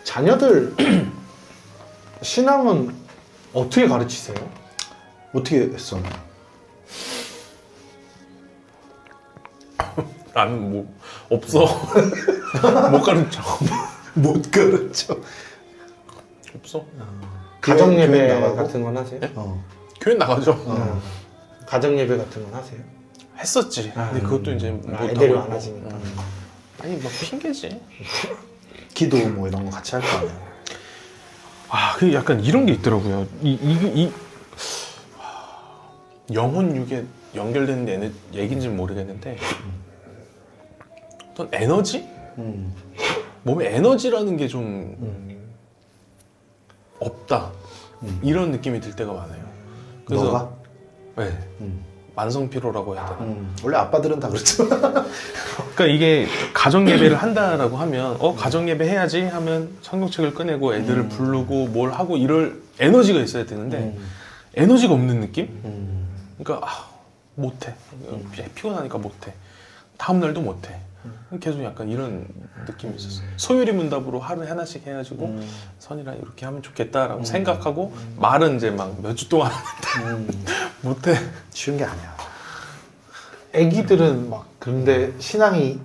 자녀들 신앙은 어떻게 가르치세요? 어떻게 했어? 나는 뭐 없어. 못 가르쳐. 못 가르쳐. 없어. 가정 교회 예배 나가고? 같은 건 하세요? 교회 나가죠. 가정 예배 같은 건 하세요? 했었지. 근데 그것도 이제 못 애들이 하고 많아지니까. 아니 뭐 핑계지. 기도 뭐 이런 거 같이 할 거 아니야. 아, 그 약간 이런 게 있더라고요. 영혼 육에 연결되는 얘기인지는 모르겠는데 어떤 에너지? 몸에 에너지라는 게 좀 없다. 이런 느낌이 들 때가 많아요. 그래서 너가? 네. 만성 피로라고 해야 되나? 원래 아빠들은 다 그렇죠. 그러니까 이게 가정 예배를 한다라고 하면 가정 예배 해야지 하면 성경책을 꺼내고 애들을 부르고 뭘 하고 이럴 에너지가 있어야 되는데 에너지가 없는 느낌? 그러니까 못해. 피곤하니까 못해. 다음 날도 못해. 계속 약간 이런 느낌이 있었어요. 소율이 문답으로 하루에 하나씩 해가지고 선이랑 이렇게 하면 좋겠다라고 생각하고 말은 이제 막 몇 주 동안 하는데 못해. 쉬운 게 아니야. 애기들은 막 근데 신앙이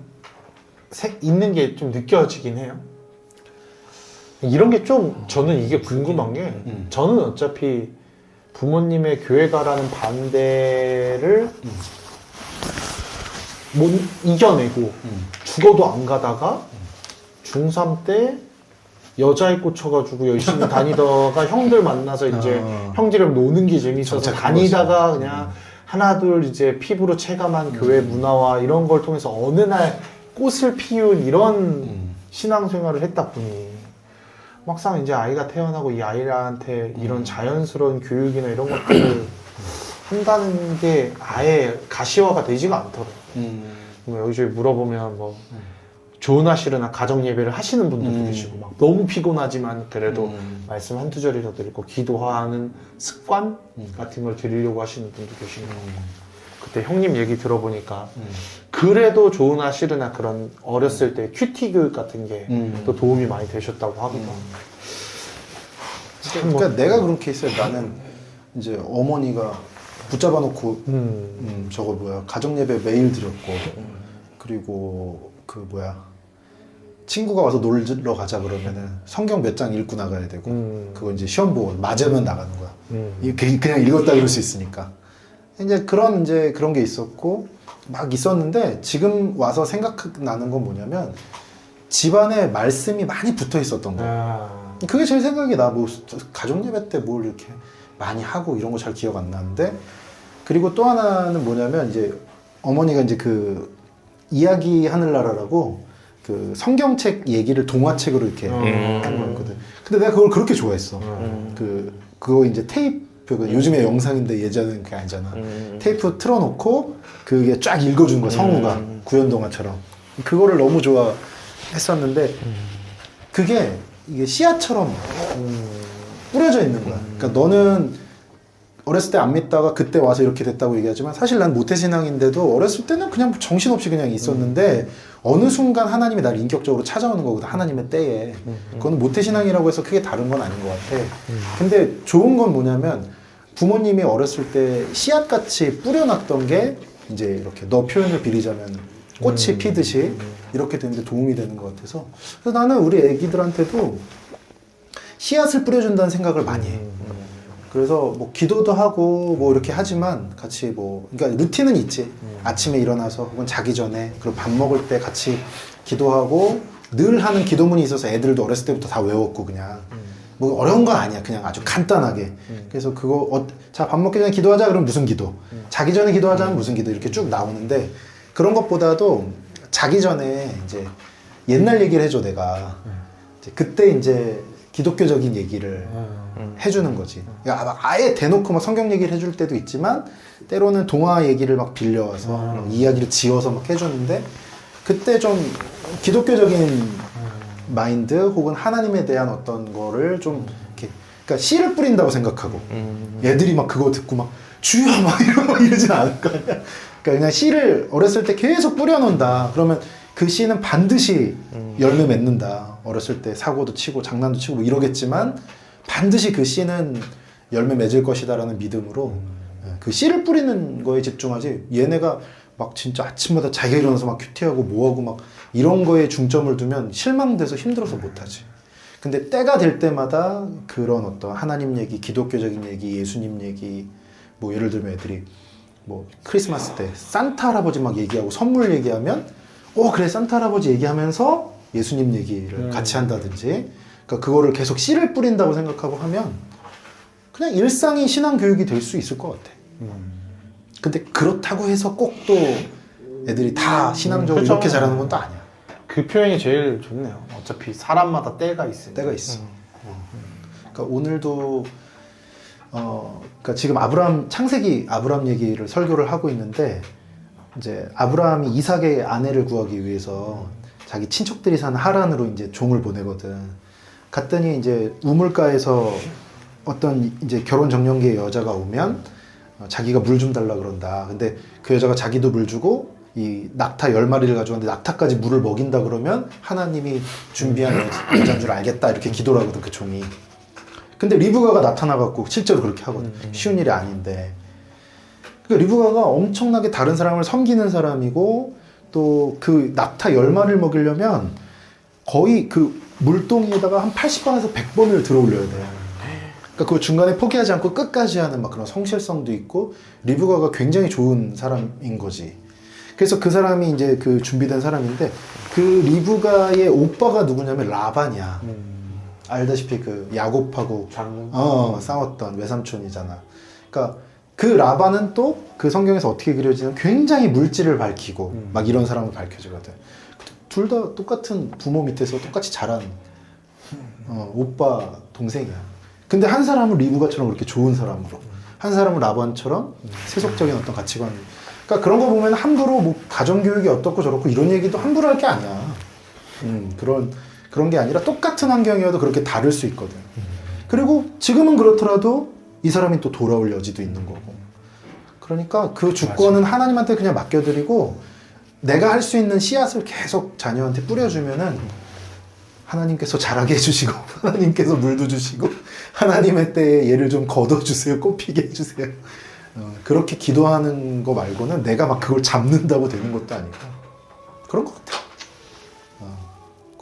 있는 게 좀 느껴지긴 해요. 이런 게 좀 저는 이게 궁금한 게 저는 어차피 부모님의 교회 가라는 반대를 못 이겨내고 죽어도 안 가다가 중3 때 여자애 꽂혀가지고 열심히 다니다가 형들 만나서 이제 형들이랑 노는 게 재밌어서 정착한 다니다가 그냥 하나 둘 이제 피부로 체감한 교회 문화와 이런 걸 통해서 어느 날 꽃을 피운 이런 신앙생활을 했다 보니 막상 이제 아이가 태어나고 이 아이한테 이런 자연스러운 교육이나 이런 것들을 한다는 게 아예 가시화가 되지가 않더라고요. 뭐 여기저기 물어보면 뭐 좋으나 싫으나 가정 예배를 하시는 분들도 계시고 막 너무 피곤하지만 그래도 말씀 한두 절이라도 읽고 기도하는 습관 같은 걸 드리려고 하시는 분도 계시고 그때 형님 얘기 들어보니까 그래도 좋으나 싫으나 그런 어렸을 때 큐티 교육 같은 게 또 도움이 많이 되셨다고 하더라고요. 그러니까 내가 그런 케이스야. 나는 이제 어머니가 붙잡아 놓고 저거 뭐야 가정 예배 매일 드렸고 그리고 그 뭐야 친구가 와서 놀러 가자 그러면은 성경 몇 장 읽고 나가야 되고 그거 이제 시험 보고 맞으면 나가는 거야. 그냥 읽었다 그럴 수 있으니까 이제 그런 게 있었고 막 있었는데 지금 와서 생각나는 건 뭐냐면 집안에 말씀이 많이 붙어 있었던 거야. 그게 제일 생각이 나. 뭐 가정 예배 때 뭘 이렇게 많이 하고 이런 거 잘 기억 안 나는데 그리고 또 하나는 뭐냐면 이제 어머니가 이제 그 이야기 하늘나라라고 그 성경책 얘기를 동화책으로 이렇게 하는 거였거든. 근데 내가 그걸 그렇게 좋아했어. 그거 이제 테이프 요즘에 영상인데 예전에는 그게 아니잖아. 테이프 틀어놓고 그게 쫙 읽어준 거야. 성우가 구연동화처럼 그거를 너무 좋아했었는데 그게 이게 씨앗처럼 뿌려져 있는 거야. 그러니까 너는 어렸을 때 안 믿다가 그때 와서 이렇게 됐다고 얘기하지만 사실 난 모태신앙인데도 어렸을 때는 그냥 정신없이 그냥 있었는데 어느 순간 하나님이 나를 인격적으로 찾아오는 거거든. 하나님의 때에. 그건 모태신앙이라고 해서 크게 다른 건 아닌 것 같아. 근데 좋은 건 뭐냐면 부모님이 어렸을 때 씨앗같이 뿌려놨던 게 이제 이렇게 너 표현을 빌리자면 꽃이 피듯이 이렇게 되는데 도움이 되는 것 같아서 그래서 나는 우리 애기들한테도 씨앗을 뿌려준다는 생각을 많이 해. 그래서 뭐 기도도 하고 뭐 이렇게 하지만 같이 뭐 그러니까 루틴은 있지. 아침에 일어나서 혹은 자기 전에 그리고 밥 먹을 때 같이 기도하고 늘 하는 기도문이 있어서 애들도 어렸을 때부터 다 외웠고 그냥 뭐 어려운 건 아니야. 그냥 아주 간단하게. 그래서 그거 자 밥 먹기 전에 기도하자 그러면 무슨 기도, 자기 전에 기도하자면 무슨 기도 이렇게 쭉 나오는데 그런 것보다도 자기 전에 이제 옛날 얘기를 해줘 내가 이제 그때 이제 기독교적인 얘기를 해주는 거지. 그러니까 아예 대놓고 막 성경 얘기를 해줄 때도 있지만 때로는 동화 얘기를 막 빌려와서 이야기를 지어서 막 해주는데 그때 좀 기독교적인 마인드 혹은 하나님에 대한 어떤 거를 좀 이렇게 그러니까 씨를 뿌린다고 생각하고 애들이 막 그거 듣고 막 주여 막 이러진 않을 거 아니야. 그러니까 그냥 씨를 어렸을 때 계속 뿌려놓는다. 그러면 그 씨는 반드시 열매 맺는다. 어렸을 때 사고도 치고 장난도 치고 뭐 이러겠지만 반드시 그 씨는 열매 맺을 것이다라는 믿음으로 그 씨를 뿌리는 거에 집중하지 얘네가 막 진짜 아침마다 자기가 일어나서 막 큐티하고 뭐하고 막 이런 거에 중점을 두면 실망돼서 힘들어서 못하지. 근데 때가 될 때마다 그런 어떤 하나님 얘기, 기독교적인 얘기, 예수님 얘기 뭐 예를 들면 애들이 뭐 크리스마스 때 산타 할아버지 막 얘기하고 선물 얘기하면 그래 산타 할아버지 얘기하면서 예수님 얘기를 같이 한다든지 그러니까 그거를 계속 씨를 뿌린다고 생각하고 하면 그냥 일상이 신앙 교육이 될 수 있을 것 같아. 근데 그렇다고 해서 꼭 또 애들이 다 신앙적으로 그렇죠. 이렇게 잘하는 건 또 아니야. 그 표현이 제일 좋네요. 어차피 사람마다 때가 있으니까. 때가 있어. 그러니까 오늘도 그러니까 지금 창세기 아브람 얘기를 설교를 하고 있는데 이제 아브라함이 이삭의 아내를 구하기 위해서 자기 친척들이 사는 하란으로 이제 종을 보내거든. 갔더니 이제 우물가에서 어떤 이제 결혼 정년기의 여자가 오면 자기가 물 좀 달라 그런다. 근데 그 여자가 자기도 물 주고 이 낙타 10마리를 가져왔는데 낙타까지 물을 먹인다 그러면 하나님이 준비한 여자인 줄 알겠다 이렇게 기도를 하거든 그 종이. 근데 리브가가 나타나갖고 실제로 그렇게 하거든. 쉬운 일이 아닌데. 그러니까 리브가가 엄청나게 다른 사람을 섬기는 사람이고 또 그 낙타 10마리를 먹이려면 거의 그 물동이에다가 한 80번에서 100번을 들어올려야 돼. 그러니까 그 중간에 포기하지 않고 끝까지 하는 막 그런 성실성도 있고 리브가가 굉장히 좋은 사람인 거지. 그래서 그 사람이 이제 그 준비된 사람인데 그 리브가의 오빠가 누구냐면 라반이야. 알다시피 그 야곱하고 싸웠던 외삼촌이잖아. 그러니까 그 라반은 또 그 성경에서 어떻게 그려지냐면 굉장히 물질을 밝히고 막 이런 사람을 밝혀지거든. 둘 다 똑같은 부모 밑에서 똑같이 자란 오빠 동생이야. 근데 한 사람은 리브가처럼 그렇게 좋은 사람으로, 한 사람은 라반처럼 세속적인 어떤 가치관. 그러니까 그런 거 보면 함부로 뭐 가정교육이 어떻고 저렇고 이런 얘기도 함부로 할 게 아니야. 그런 게 아니라 똑같은 환경이어도 그렇게 다를 수 있거든. 그리고 지금은 그렇더라도 이 사람이 또 돌아올 여지도 있는 거고. 그러니까 그 주권은 하나님한테 그냥 맡겨드리고 내가 할 수 있는 씨앗을 계속 자녀한테 뿌려주면은 하나님께서 자라게 해주시고 하나님께서 물도 주시고 하나님의 때에 얘를 좀 걷어주세요. 꽃피게 해주세요. 그렇게 기도하는 거 말고는 내가 막 그걸 잡는다고 되는 것도 아니고 그런 것 같아.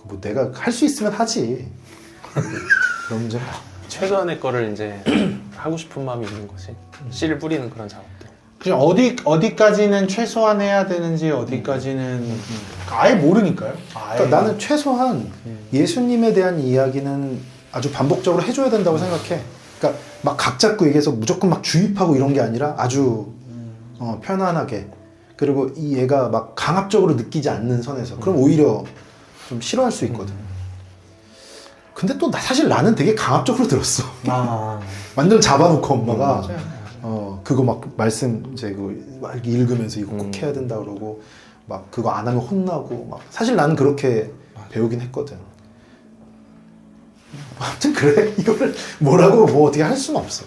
뭐 내가 할 수 있으면 하지. 그런 문제는 최소한의 거를 이제 하고 싶은 마음이 있는 거지. 씨를 뿌리는 그런 작업들. 그냥 어디까지는 최소한 해야 되는지 어디까지는 아예 모르니까요. 아예. 그러니까 나는 최소한 예수님에 대한 이야기는 아주 반복적으로 해줘야 된다고 생각해. 그러니까 막 각 잡고 얘기해서 무조건 막 주입하고 이런 게 아니라 아주 편안하게 그리고 이 얘가 막 강압적으로 느끼지 않는 선에서 그럼 오히려 좀 싫어할 수 있거든. 근데 또 사실 나는 되게 강압적으로 들었어. 완전 잡아놓고 엄마가 그거 막 말씀 이제 막 읽으면서 이거 꼭 해야 된다 그러고 막 그거 안 하면 혼나고 막 사실 나는 그렇게 배우긴 했거든. 아무튼 그래 이거를 뭐라고 뭐 어떻게 할 수는 없어.